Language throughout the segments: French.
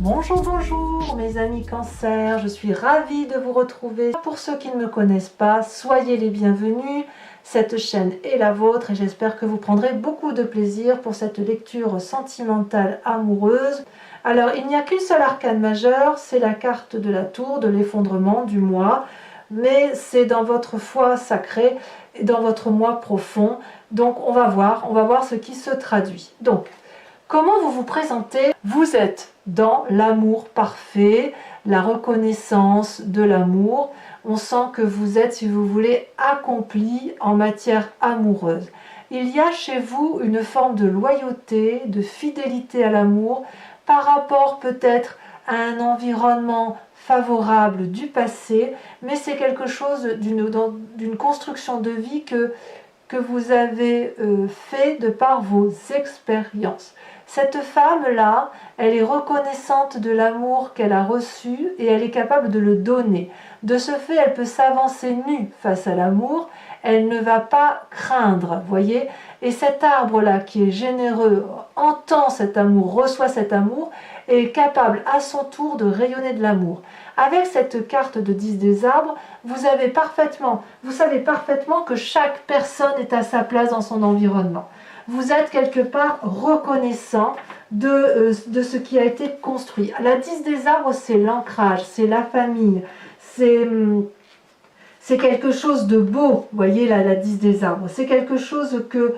Bonjour, bonjour mes amis Cancer, je suis ravie de vous retrouver. Pour ceux qui ne me connaissent pas, soyez les bienvenus. Cette chaîne est la vôtre et j'espère que vous prendrez beaucoup de plaisir pour cette lecture sentimentale amoureuse. Alors, il n'y a qu'une seule arcane majeure, c'est la carte de la tour, de l'effondrement du moi. Mais c'est dans votre foi sacrée et dans votre moi profond. Donc, on va voir ce qui se traduit. Donc, comment vous vous présentez? Vous êtes dans l'amour parfait, la reconnaissance de l'amour. On sent que vous êtes, si vous voulez, accompli en matière amoureuse. Il y a chez vous une forme de loyauté, de fidélité à l'amour par rapport peut-être à un environnement favorable du passé, mais c'est quelque chose d'une construction de vie que vous avez fait de par vos expériences. Cette femme-là, elle est reconnaissante de l'amour qu'elle a reçu et elle est capable de le donner. De ce fait, elle peut s'avancer nue face à l'amour, elle ne va pas craindre, voyez. Et cet arbre-là qui est généreux, entend cet amour, reçoit cet amour, et est capable à son tour de rayonner de l'amour. Avec cette carte de 10 des arbres, vous savez parfaitement que chaque personne est à sa place dans son environnement. Vous êtes quelque part reconnaissant de ce qui a été construit. La 10 des arbres, c'est l'ancrage, c'est la famille, c'est quelque chose de beau, vous voyez la 10 des arbres, c'est quelque chose que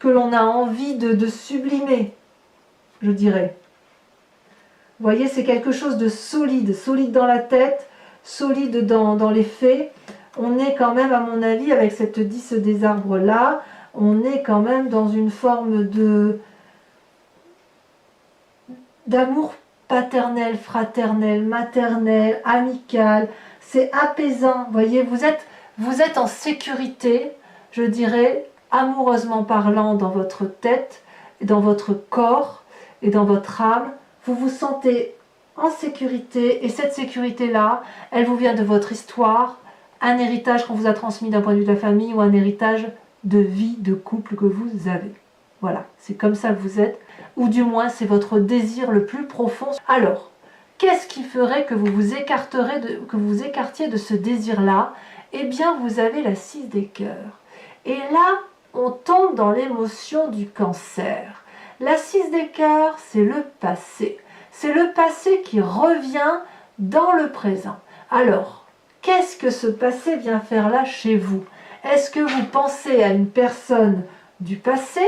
l'on a envie de sublimer, je dirais. Vous voyez, c'est quelque chose de solide, solide dans la tête, solide dans les faits. On est quand même, à mon avis, avec cette 10 des arbres-là, on est quand même dans une forme d'amour paternel, fraternel, maternel, amical. C'est apaisant, vous voyez, vous êtes en sécurité, je dirais, amoureusement parlant, dans votre tête, dans votre corps et dans votre âme. Vous vous sentez en sécurité et cette sécurité-là, elle vous vient de votre histoire, un héritage qu'on vous a transmis d'un point de vue de la famille ou un héritage de vie, de couple que vous avez. Voilà, c'est comme ça que vous êtes, ou du moins c'est votre désir le plus profond. Alors, qu'est-ce qui ferait que vous vous écartiez de ce désir-là? Eh bien, vous avez la 6 des cœurs. Et là, on tombe dans l'émotion du Cancer. La 6 des cœurs, c'est le passé. C'est le passé qui revient dans le présent. Alors, qu'est-ce que ce passé vient faire là chez vous? Est-ce que vous pensez à une personne du passé?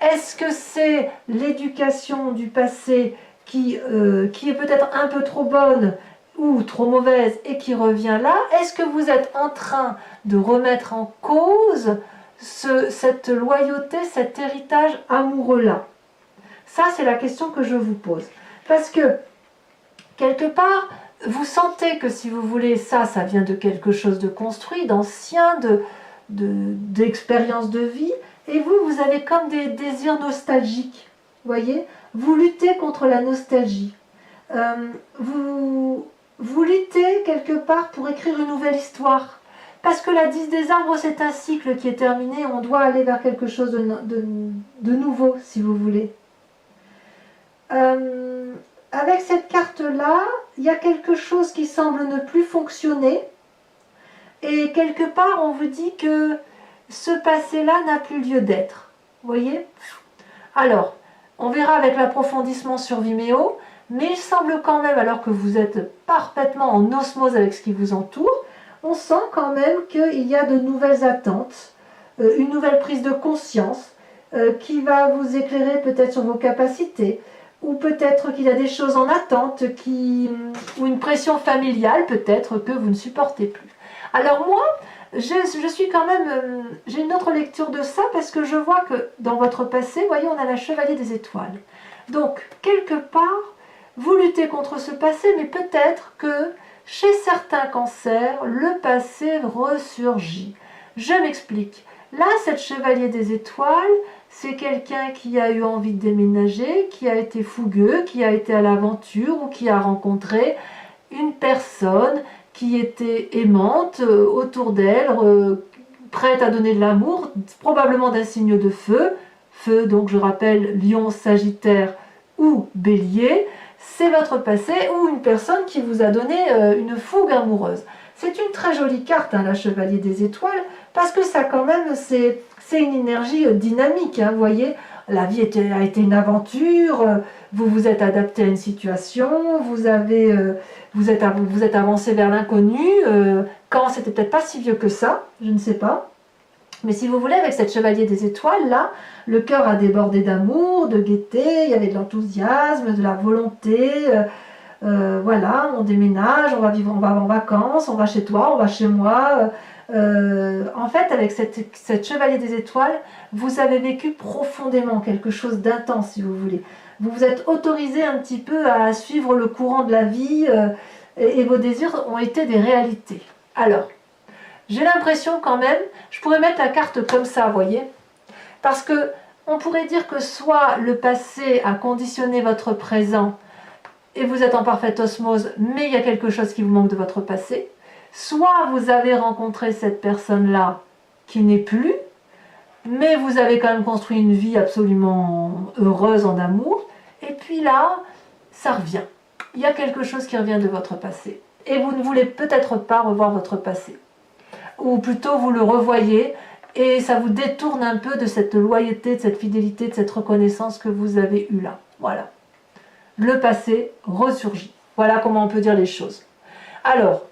Est-ce que c'est l'éducation du passé qui est peut-être un peu trop bonne ou trop mauvaise et qui revient là? Est-ce que vous êtes en train de remettre en cause cette loyauté, cet héritage amoureux-là? Ça, c'est la question que je vous pose. Parce que, quelque part, vous sentez que si vous voulez, ça vient de quelque chose de construit, d'ancien, d'expérience de vie, et vous avez comme des désirs nostalgiques, voyez. Vous luttez contre la nostalgie. Vous luttez quelque part pour écrire une nouvelle histoire. Parce que la 10 des arbres, c'est un cycle qui est terminé, on doit aller vers quelque chose de nouveau, si vous voulez. Avec cette carte-là, il y a quelque chose qui semble ne plus fonctionner. Et quelque part, on vous dit que ce passé-là n'a plus lieu d'être. Vous voyez? Alors, on verra avec l'approfondissement sur Vimeo, mais il semble quand même, alors que vous êtes parfaitement en osmose avec ce qui vous entoure, on sent quand même qu'il y a de nouvelles attentes, une nouvelle prise de conscience qui va vous éclairer peut-être sur vos capacités, ou peut-être qu'il y a des choses en attente, ou une pression familiale peut-être que vous ne supportez plus. Alors moi, je suis quand même, j'ai une autre lecture de ça parce que je vois que dans votre passé, vous voyez, on a la chevalier des étoiles. Donc, quelque part, vous luttez contre ce passé, mais peut-être que chez certains cancers, le passé ressurgit. Je m'explique. Là, cette chevalier des étoiles, c'est quelqu'un qui a eu envie de déménager, qui a été fougueux, qui a été à l'aventure ou qui a rencontré une personne qui était aimante autour d'elle, prête à donner de l'amour, probablement d'un signe de feu. Feu, donc je rappelle, Lion, Sagittaire ou Bélier. c'est votre passé ou une personne qui vous a donné une fougue amoureuse. C'est une très jolie carte, hein, la Chevalier des Étoiles, parce que ça quand même, c'est une énergie dynamique, hein, vous voyez. La vie a été une aventure, vous vous êtes adapté à une situation, vous êtes avancé vers l'inconnu, quand c'était peut-être pas si vieux que ça, je ne sais pas. Mais si vous voulez, avec cette Chevalier des Étoiles, là, le cœur a débordé d'amour, de gaieté, il y avait de l'enthousiasme, de la volonté. Voilà, on déménage, on va vivre, on va en vacances, on va chez toi, on va chez moi. En fait, avec cette Chevalier des Étoiles, vous avez vécu profondément quelque chose d'intense, si vous voulez. Vous vous êtes autorisé un petit peu à suivre le courant de la vie et vos désirs ont été des réalités. Alors, j'ai l'impression quand même, je pourrais mettre la carte comme ça, vous voyez, parce que on pourrait dire que soit le passé a conditionné votre présent et vous êtes en parfaite osmose, mais il y a quelque chose qui vous manque de votre passé, soit vous avez rencontré cette personne-là qui n'est plus, mais vous avez quand même construit une vie absolument heureuse en amour, et puis là, ça revient. Il y a quelque chose qui revient de votre passé, et vous ne voulez peut-être pas revoir votre passé. Ou plutôt vous le revoyez, et ça vous détourne un peu de cette loyauté, de cette fidélité, de cette reconnaissance que vous avez eue là. Voilà. Le passé ressurgit. Voilà comment on peut dire les choses. Alors,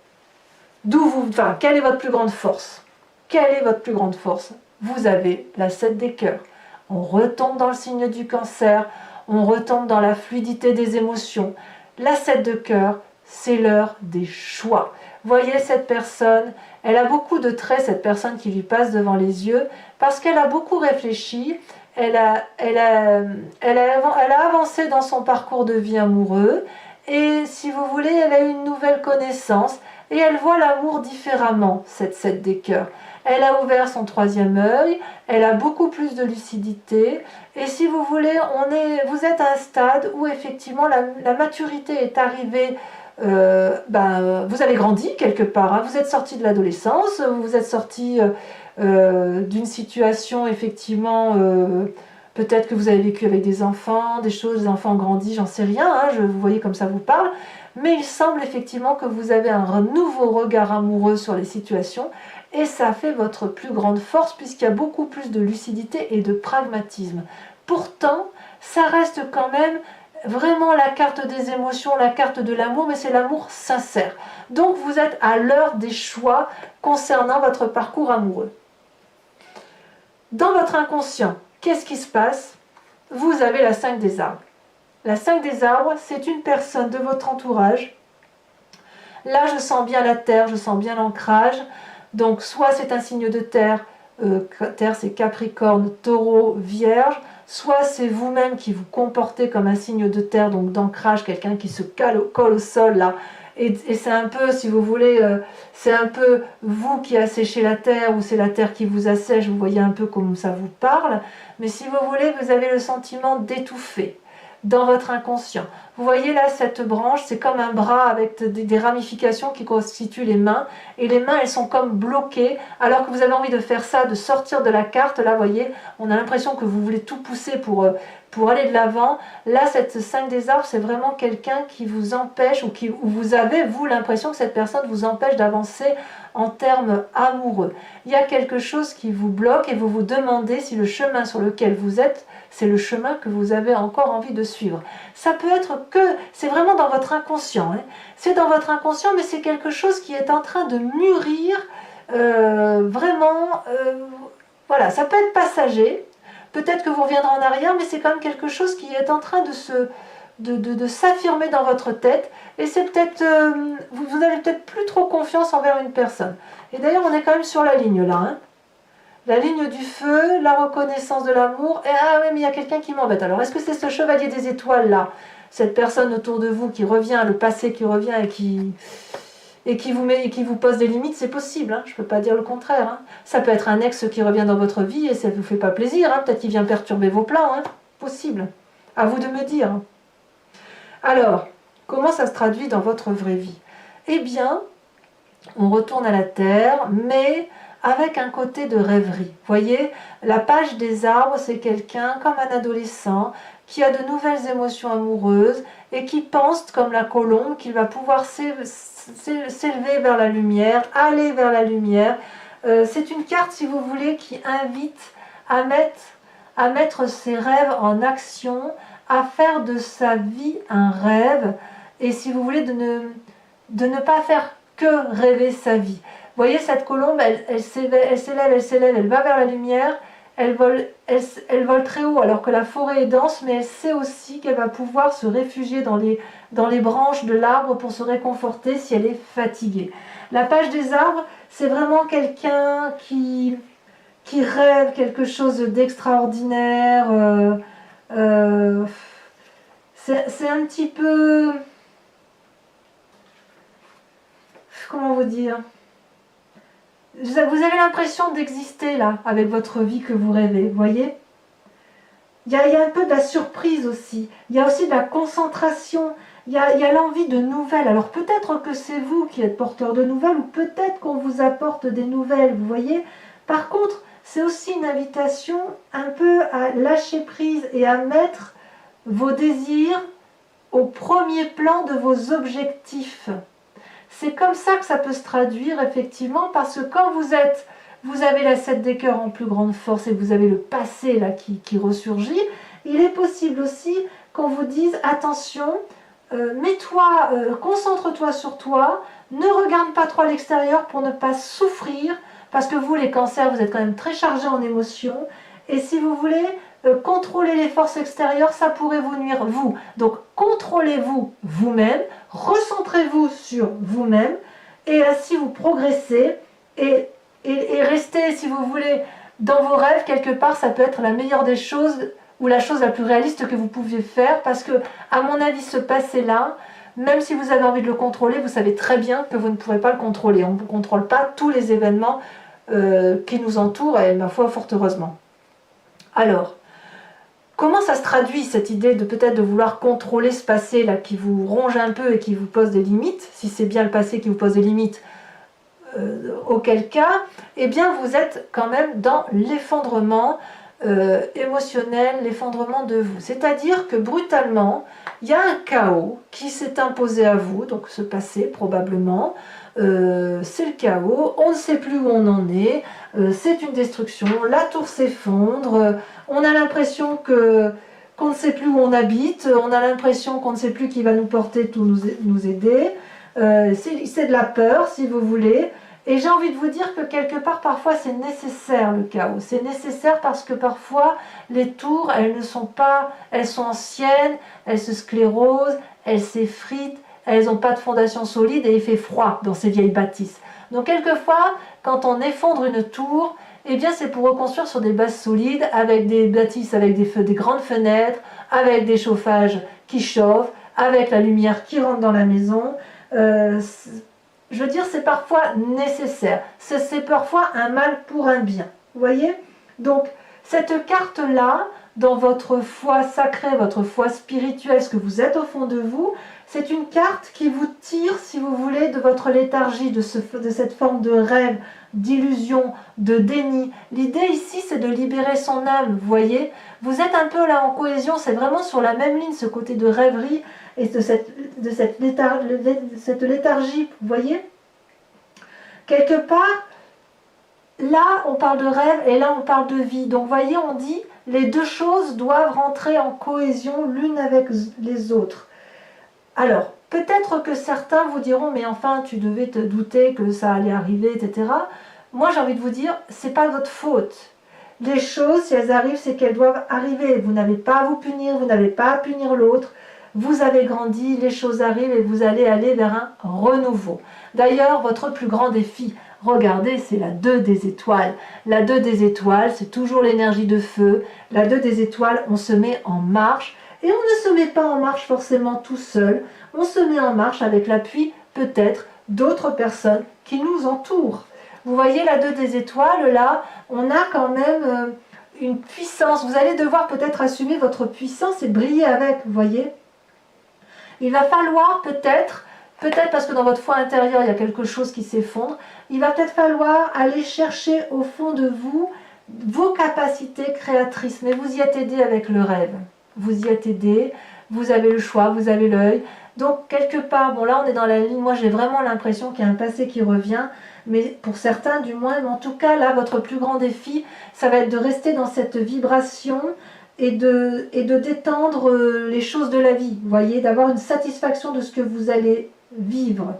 quelle est votre plus grande force? Quelle est votre plus grande force? Vous avez la 7 des cœurs. On retombe dans le signe du Cancer, on retombe dans la fluidité des émotions. La 7 de cœur, c'est l'heure des choix. Voyez cette personne, elle a beaucoup de traits, cette personne qui lui passe devant les yeux, parce qu'elle a beaucoup réfléchi, elle a avancé dans son parcours de vie amoureux, et si vous voulez, elle a eu une nouvelle connaissance, et elle voit l'amour différemment, cette 7 des cœurs. Elle a ouvert son 3e œil, elle a beaucoup plus de lucidité, et si vous voulez, vous êtes à un stade où effectivement la maturité est arrivée. Vous avez grandi quelque part, hein. Vous êtes sorti de l'adolescence, vous êtes sorti d'une situation effectivement, peut-être que vous avez vécu avec des enfants, des enfants grandis, j'en sais rien, hein, vous voyez comme ça vous parle, mais il semble effectivement que vous avez un nouveau regard amoureux sur les situations, et ça fait votre plus grande force puisqu'il y a beaucoup plus de lucidité et de pragmatisme. Pourtant, ça reste quand même vraiment la carte des émotions, la carte de l'amour, mais c'est l'amour sincère. Donc vous êtes à l'heure des choix concernant votre parcours amoureux. Dans votre inconscient, qu'est-ce qui se passe? Vous avez la 5 des arbres. La 5 des arbres, c'est une personne de votre entourage. Là, je sens bien la terre, je sens bien l'ancrage. Donc soit c'est un signe de terre, terre c'est Capricorne, Taureau, Vierge, soit c'est vous-même qui vous comportez comme un signe de terre, donc d'ancrage, quelqu'un qui se colle au sol là, et c'est un peu, si vous voulez, c'est un peu vous qui asséchez la terre, ou c'est la terre qui vous assèche, vous voyez un peu comme ça vous parle, mais si vous voulez, vous avez le sentiment d'étouffer dans votre inconscient. Vous voyez là, cette branche, c'est comme un bras avec des ramifications qui constituent les mains, et les mains, elles sont comme bloquées, alors que vous avez envie de faire ça, de sortir de la carte. Là, vous voyez, on a l'impression que vous voulez tout pousser pour aller de l'avant. Là, cette 5 des arbres, c'est vraiment quelqu'un qui vous empêche, ou vous avez, vous, l'impression que cette personne vous empêche d'avancer en termes amoureux. Il y a quelque chose qui vous bloque, et vous vous demandez si le chemin sur lequel vous êtes, c'est le chemin que vous avez encore envie de suivre. Ça peut être que, c'est vraiment dans votre inconscient, hein. C'est dans votre inconscient, mais c'est quelque chose qui est en train de mûrir, vraiment, voilà, ça peut être passager, peut-être que vous reviendrez en arrière, mais c'est quand même quelque chose qui est en train de s'affirmer dans votre tête, et c'est peut-être, vous n'avez peut-être plus trop confiance envers une personne. Et d'ailleurs, on est quand même sur la ligne là, hein. La ligne du feu, la reconnaissance de l'amour, et ah oui, mais il y a quelqu'un qui m'embête. Alors, est-ce que c'est ce chevalier des étoiles là, cette personne autour de vous qui revient, le passé qui revient et qui vous pose des limites? C'est possible, hein, je ne peux pas dire le contraire, hein. Ça peut être un ex qui revient dans votre vie et ça ne vous fait pas plaisir, hein, peut-être qu'il vient perturber vos plans, hein. Possible. À vous de me dire. Alors, comment ça se traduit dans votre vraie vie? Eh bien, on retourne à la terre, mais avec un côté de rêverie. Voyez, la page des arbres, c'est quelqu'un comme un adolescent qui a de nouvelles émotions amoureuses et qui pense, comme la colombe, qu'il va pouvoir s'élever vers la lumière, aller vers la lumière. C'est une carte, si vous voulez, qui invite à mettre ses rêves en action, à faire de sa vie un rêve, et si vous voulez, de ne pas faire que rêver sa vie. Vous voyez, cette colombe, elle s'élève, elle va vers la lumière, elle vole très haut alors que la forêt est dense, mais elle sait aussi qu'elle va pouvoir se réfugier dans les branches de l'arbre pour se réconforter si elle est fatiguée. La page des arbres, c'est vraiment quelqu'un qui rêve quelque chose d'extraordinaire. C'est un petit peu... Comment vous dire? Vous avez l'impression d'exister là, avec votre vie que vous rêvez, vous voyez? Il y a un peu de la surprise aussi, il y a aussi de la concentration, il y a l'envie de nouvelles. Alors peut-être que c'est vous qui êtes porteur de nouvelles, ou peut-être qu'on vous apporte des nouvelles, vous voyez? Par contre, c'est aussi une invitation un peu à lâcher prise et à mettre vos désirs au premier plan de vos objectifs. C'est comme ça que ça peut se traduire effectivement, parce que quand vous avez la 7 des cœurs en plus grande force et vous avez le passé là qui ressurgit, il est possible aussi qu'on vous dise attention, concentre-toi sur toi, ne regarde pas trop à l'extérieur pour ne pas souffrir, parce que vous les cancers, vous êtes quand même très chargés en émotions, et si vous voulez contrôler les forces extérieures, ça pourrait vous nuire vous. Donc contrôlez-vous vous-même, recentrez-vous sur vous-même, et ainsi vous progressez, et restez, si vous voulez, dans vos rêves. Quelque part, ça peut être la meilleure des choses, ou la chose la plus réaliste que vous pouviez faire, parce que, à mon avis, ce passé-là, même si vous avez envie de le contrôler, vous savez très bien que vous ne pourrez pas le contrôler. On ne contrôle pas tous les événements qui nous entourent, et ma foi, fort heureusement. Alors, comment ça se traduit, cette idée de peut-être de vouloir contrôler ce passé-là qui vous ronge un peu et qui vous pose des limites? Si c'est bien le passé qui vous pose des limites, auquel cas, eh bien vous êtes quand même dans l'effondrement émotionnel, l'effondrement de vous. C'est-à-dire que brutalement, il y a un chaos qui s'est imposé à vous, donc ce passé probablement, c'est le chaos, on ne sait plus où on en est, c'est une destruction, la tour s'effondre, on a l'impression qu'on ne sait plus où on habite, on a l'impression qu'on ne sait plus qui va nous porter, tout nous aider, c'est de la peur si vous voulez. Et j'ai envie de vous dire que quelque part, parfois, c'est nécessaire le chaos. C'est nécessaire parce que parfois, les tours, elles sont anciennes, elles se sclérosent, elles s'effritent, elles n'ont pas de fondation solide et il fait froid dans ces vieilles bâtisses. Donc quelquefois, quand on effondre une tour, eh bien c'est pour reconstruire sur des bases solides, avec des bâtisses, avec des grandes fenêtres, avec des chauffages qui chauffent, avec la lumière qui rentre dans la maison. Je veux dire, c'est parfois nécessaire. C'est parfois un mal pour un bien. Vous voyez? Donc, cette carte-là, dans votre foi sacrée, votre foi spirituelle, ce que vous êtes au fond de vous, c'est une carte qui vous tire, si vous voulez, de votre léthargie, de cette forme de rêve, d'illusion, de déni. L'idée ici, c'est de libérer son âme, vous voyez? Vous êtes un peu là en cohésion, c'est vraiment sur la même ligne, ce côté de rêverie et de cette léthargie, vous voyez? Quelque part, là, on parle de rêve et là, on parle de vie. Donc, vous voyez, on dit, les deux choses doivent rentrer en cohésion l'une avec les autres. Alors, peut-être que certains vous diront, mais enfin, tu devais te douter que ça allait arriver, etc. Moi, j'ai envie de vous dire, c'est pas votre faute. Les choses, si elles arrivent, c'est qu'elles doivent arriver. Vous n'avez pas à vous punir, vous n'avez pas à punir l'autre. Vous avez grandi, les choses arrivent et vous allez aller vers un renouveau. D'ailleurs, votre plus grand défi, regardez, c'est la 2 des étoiles. La 2 des étoiles, c'est toujours l'énergie de feu. La 2 des étoiles, on se met en marche. Et on ne se met pas en marche forcément tout seul. On se met en marche avec l'appui, peut-être, d'autres personnes qui nous entourent. Vous voyez la 2 des étoiles, là, on a quand même une puissance. Vous allez devoir peut-être assumer votre puissance et briller avec, vous voyez. Il va falloir peut-être parce que dans votre foi intérieure, il y a quelque chose qui s'effondre, il va peut-être falloir aller chercher au fond de vous vos capacités créatrices. Mais vous y êtes aidé avec le rêve. Vous y êtes aidé. vous avez le choix, vous avez l'œil. Donc quelque part, bon là on est dans la ligne, moi j'ai vraiment l'impression qu'il y a un passé qui revient, mais pour certains du moins, mais en tout cas là votre plus grand défi, ça va être de rester dans cette vibration et de détendre les choses de la vie, vous voyez, d'avoir une satisfaction de ce que vous allez vivre.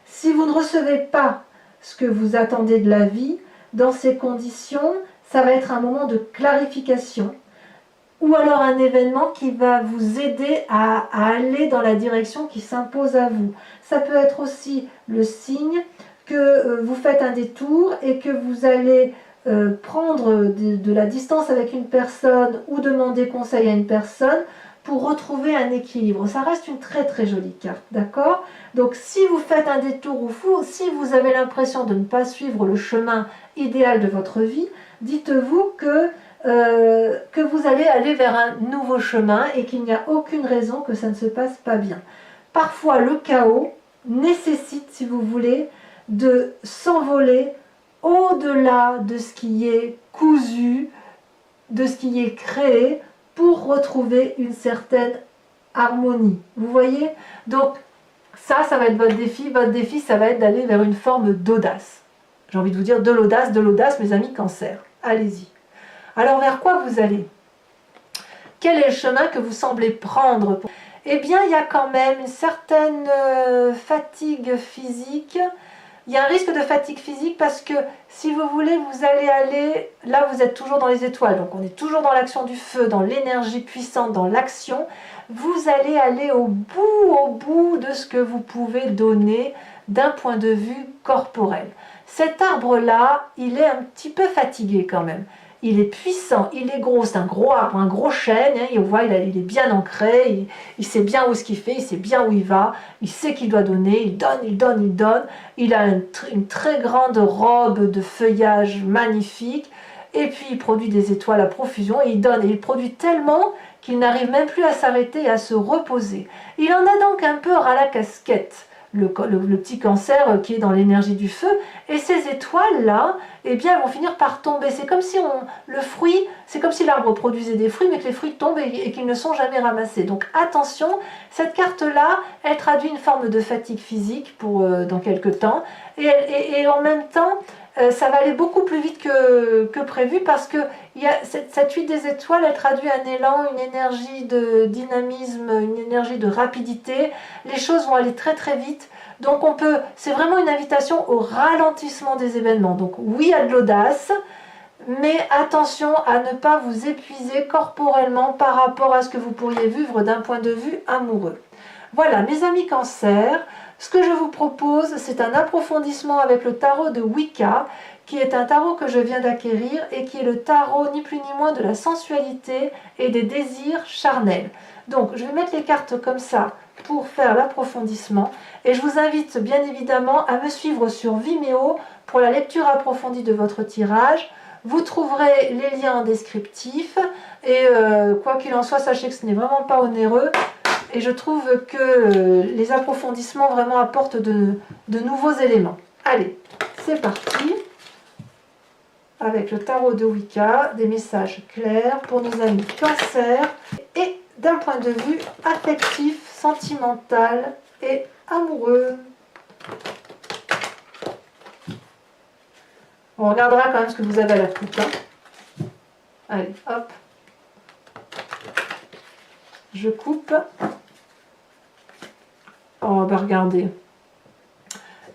Si vous ne recevez pas ce que vous attendez de la vie, dans ces conditions, ça va être un moment de clarification ou alors un événement qui va vous aider à aller dans la direction qui s'impose à vous. Ça peut être aussi le signe que vous faites un détour et que vous allez prendre de la distance avec une personne ou demander conseil à une personne pour retrouver un équilibre. Ça reste une très très jolie carte, d'accord? Donc si vous faites un détour ou si vous avez l'impression de ne pas suivre le chemin idéal de votre vie, dites-vous que vous allez aller vers un nouveau chemin et qu'il n'y a aucune raison que ça ne se passe pas bien. Parfois le chaos nécessite, si vous voulez, de s'envoler au-delà de ce qui est cousu, de ce qui est créé, pour retrouver une certaine harmonie. Vous voyez? Donc ça va être votre défi. Votre défi, ça va être d'aller vers une forme d'audace. J'ai envie de vous dire de l'audace, mes amis Cancer. Allez-y. Alors vers quoi vous allez? Quel est le chemin que vous semblez prendre? Eh bien, il y a quand même une certaine fatigue physique. Il y a un risque de fatigue physique parce que, si vous voulez, vous allez aller... Là, vous êtes toujours dans les étoiles, donc on est toujours dans l'action du feu, dans l'énergie puissante, dans l'action. Vous allez aller au bout de ce que vous pouvez donner d'un point de vue corporel. Cet arbre-là, il est un petit peu fatigué quand même. Il est puissant, il est gros, c'est un gros arbre, un gros chêne, hein, on voit, il est bien ancré, il sait bien où ce qu'il fait, il sait bien où il va, il sait qu'il doit donner, il donne, il a une très grande robe de feuillage magnifique, et puis il produit des étoiles à profusion, et il donne, et il produit tellement qu'il n'arrive même plus à s'arrêter et à se reposer. Il en a donc un peu ras la casquette. Le petit Cancer qui est dans l'énergie du feu, et ces étoiles-là, eh bien, elles vont finir par tomber. C'est comme si le fruit, c'est comme si l'arbre produisait des fruits, mais que les fruits tombent et qu'ils ne sont jamais ramassés. Donc attention, cette carte-là, elle traduit une forme de fatigue physique pour dans quelques temps, et en même temps, ça va aller beaucoup plus vite que prévu, parce que cette huile des étoiles, elle traduit un élan, une énergie de dynamisme, une énergie de rapidité. Les choses vont aller très très vite. Donc c'est vraiment une invitation au ralentissement des événements. Donc oui, il y a de l'audace, mais attention à ne pas vous épuiser corporellement par rapport à ce que vous pourriez vivre d'un point de vue amoureux. Voilà, mes amis Cancer, ce que je vous propose, c'est un approfondissement avec le tarot de Wicca, qui est un tarot que je viens d'acquérir et qui est le tarot ni plus ni moins de la sensualité et des désirs charnels. Donc, je vais mettre les cartes comme ça pour faire l'approfondissement, et je vous invite bien évidemment à me suivre sur Vimeo pour la lecture approfondie de votre tirage. Vous trouverez les liens en descriptif, et quoi qu'il en soit, sachez que ce n'est vraiment pas onéreux. Et je trouve que les approfondissements vraiment apportent de nouveaux éléments. Allez, c'est parti. Avec le tarot de Wicca, des messages clairs pour nos amis Cancer. Et d'un point de vue affectif, sentimental et amoureux. On regardera quand même ce que vous avez à la coupe. Hein. Allez, hop. Je coupe. Oh, bah regardez.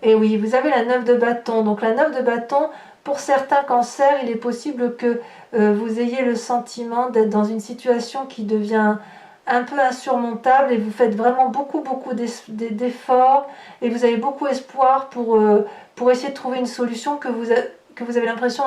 Et oui, vous avez la 9 de bâton. Donc la 9 de bâton, pour certains cancers, il est possible que vous ayez le sentiment d'être dans une situation qui devient un peu insurmontable, et vous faites vraiment beaucoup d'efforts, et vous avez beaucoup espoir pour essayer de trouver une solution que vous avez l'impression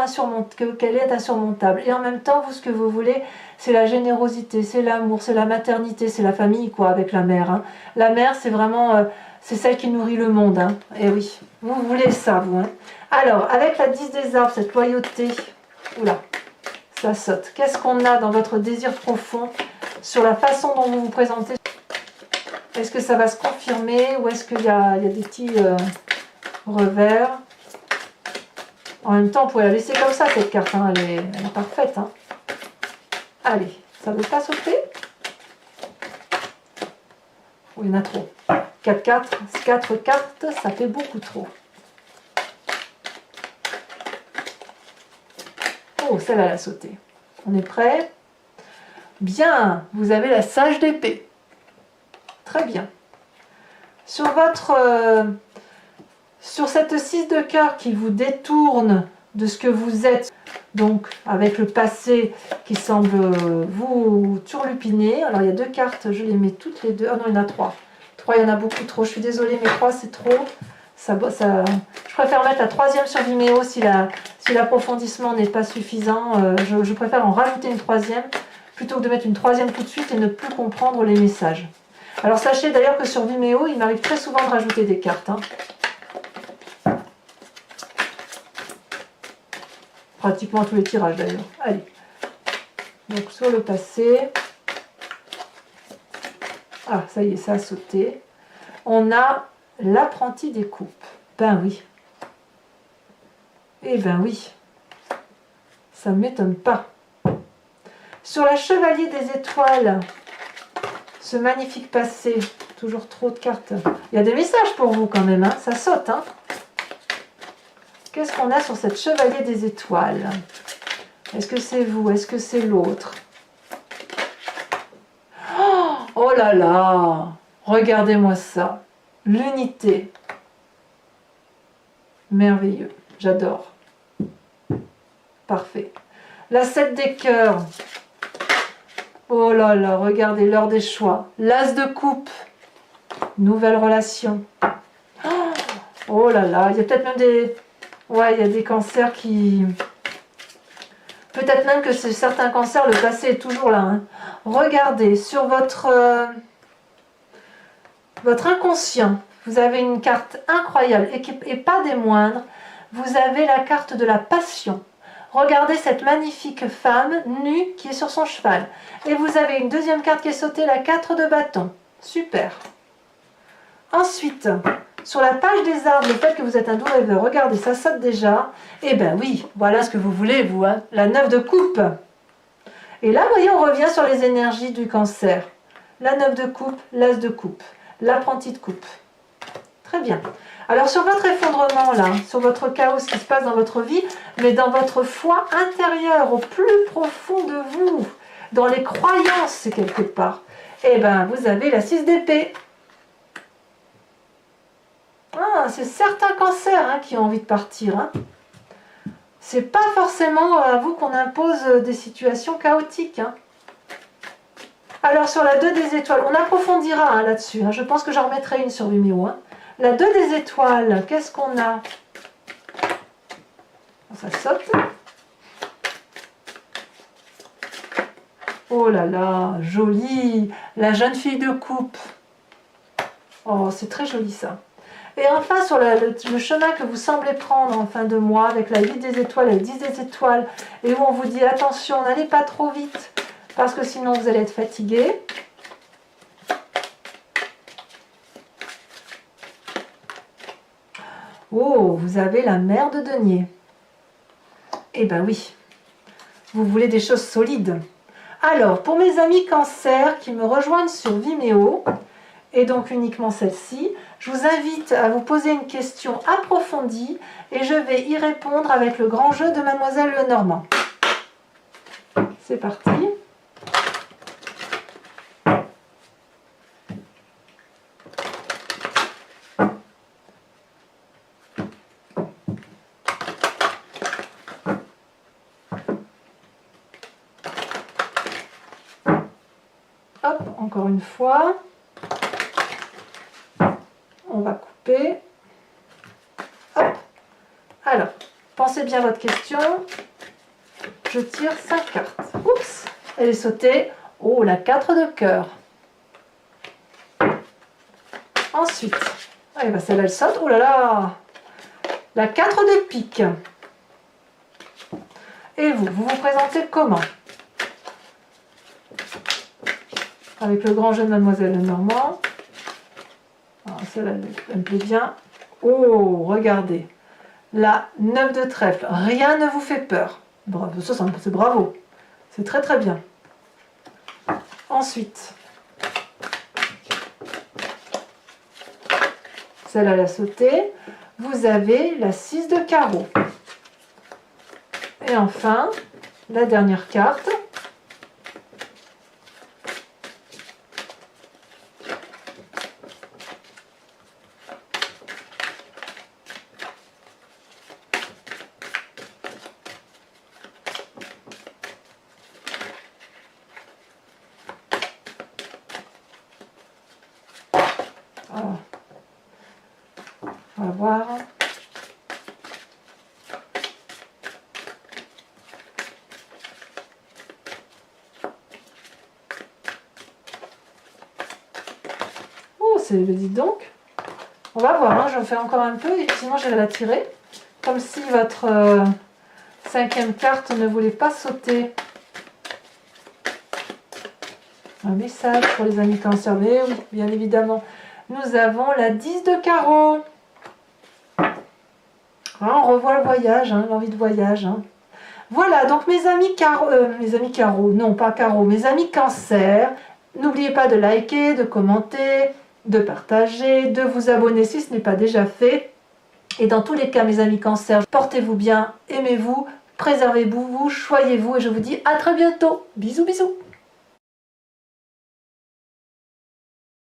qu'elle est insurmontable. Et en même temps, vous, ce que vous voulez, c'est la générosité, c'est l'amour, c'est la maternité, c'est la famille, quoi, avec la mère. Hein. La mère, c'est vraiment... c'est celle qui nourrit le monde. Hein. Et oui, vous voulez ça, vous. Hein. Alors, avec la 10 des arbres, cette loyauté... Oula, ça saute. Qu'est-ce qu'on a dans votre désir profond sur la façon dont vous vous présentez? Est-ce que ça va se confirmer, ou est-ce qu'il y a des petits revers? En même temps, vous pouvez la laisser comme ça, cette carte. Hein. Elle est parfaite. Hein. Allez, ça ne veut pas sauter? Oh, il y en a trop. 4 cartes, ça fait beaucoup trop. Oh, celle-là, elle a sauté. On est prêt? Bien, vous avez la sage d'épée. Très bien. Sur cette 6 de cœur qui vous détourne de ce que vous êtes, donc avec le passé qui semble vous turlupiner. Alors il y a 2 cartes, je les mets toutes les deux. Ah non, il y en a 3. 3, il y en a beaucoup trop. Je suis désolée, mais 3 c'est trop. Je préfère mettre la 3e sur Vimeo si l'approfondissement n'est pas suffisant. Je préfère en rajouter une 3e plutôt que de mettre une 3e tout de suite et ne plus comprendre les messages. Alors sachez d'ailleurs que sur Vimeo, il m'arrive très souvent de rajouter des cartes. Pratiquement à tous les tirages d'ailleurs. Allez. Donc sur le passé. Ah, ça y est, ça a sauté. On a l'apprenti des coupes. Ben oui. Eh ben oui. Ça ne m'étonne pas. Sur la chevalier des étoiles, ce magnifique passé, toujours trop de cartes. Il y a des messages pour vous quand même, hein. Ça saute. Hein. Qu'est-ce qu'on a sur cette chevalier des étoiles? Est-ce que c'est vous? Est-ce que c'est l'autre? Oh là là! Regardez-moi ça. L'unité. Merveilleux. J'adore. Parfait. La 7 des cœurs. Oh là là, regardez l'heure des choix. L'as de coupe. Nouvelle relation. Oh là là, il y a peut-être même des... Ouais, il y a des cancers qui... Peut-être même que c'est certains cancers, le passé est toujours là. Hein. Regardez, sur votre inconscient, vous avez une carte incroyable et pas des moindres. Vous avez la carte de la passion. Regardez cette magnifique femme nue qui est sur son cheval. Et vous avez une deuxième carte qui est sautée, la 4 de bâton. Super. Ensuite, sur la page des arbres, le fait que vous êtes un doux rêveur, regardez, ça saute déjà. Eh bien oui, voilà ce que vous voulez, vous, hein, la 9 de coupe. Et là, vous voyez, on revient sur les énergies du cancer. La 9 de coupe, l'as de coupe, l'apprenti de coupe. Très bien. Alors sur votre effondrement là, sur votre chaos, ce qui se passe dans votre vie, mais dans votre foi intérieure, au plus profond de vous, dans les croyances quelque part, eh bien vous avez la 6 d'épée. Ah, c'est certains cancers hein, qui ont envie de partir. Hein. C'est pas forcément à vous qu'on impose des situations chaotiques. Hein. Alors sur la 2 des étoiles, on approfondira hein, là-dessus. Hein. Je pense que j'en remettrai une sur Vimeo. Hein. La 2 des étoiles, qu'est-ce qu'on a? Ça saute. Oh là là, joli. La jeune fille de coupe. Oh, c'est très joli ça. Et enfin, sur le chemin que vous semblez prendre en fin de mois, avec la 8 des étoiles et la 10 des étoiles, et où on vous dit attention, n'allez pas trop vite, parce que sinon vous allez être fatigué. Oh, vous avez la mère de denier. Eh ben oui, vous voulez des choses solides. Alors, pour mes amis cancer qui me rejoignent sur Vimeo, et donc uniquement celle-ci, je vous invite à vous poser une question approfondie et je vais y répondre avec le grand jeu de Mademoiselle Lenormand. C'est parti. Hop, encore une fois. On va couper. Hop. Alors, pensez bien à votre question. Je tire 5 cartes. Oups, elle est sautée. Oh, la 4 de cœur. Ensuite, ah, bah celle-là, elle saute. Oh là là, la 4 de pique. Et vous vous présentez comment? Avec le grand jeu de Mademoiselle Lenormand. Celle-là, elle me plaît bien. Oh, regardez. La 9 de trèfle. Rien ne vous fait peur. Bravo, ça c'est bravo. C'est très très bien. Ensuite, celle à la sauter. Vous avez la 6 de carreau. Et enfin, la dernière carte. Alors, on va voir. Oh, dis donc. On va voir, hein, je fais encore un peu et sinon je vais la tirer. Comme si votre cinquième carte ne voulait pas sauter. Un message pour les amis Cancer. Mais oui, bien évidemment. Nous avons la 10 de carreau. Ah, on revoit le voyage, hein, l'envie de voyage. Hein. Voilà, donc mes amis carreau, non pas carreau, mes amis Cancer. N'oubliez pas de liker, de commenter, de partager, de vous abonner si ce n'est pas déjà fait. Et dans tous les cas, mes amis Cancer, portez-vous bien, aimez-vous, préservez-vous, choyez-vous et je vous dis à très bientôt. Bisous, bisous.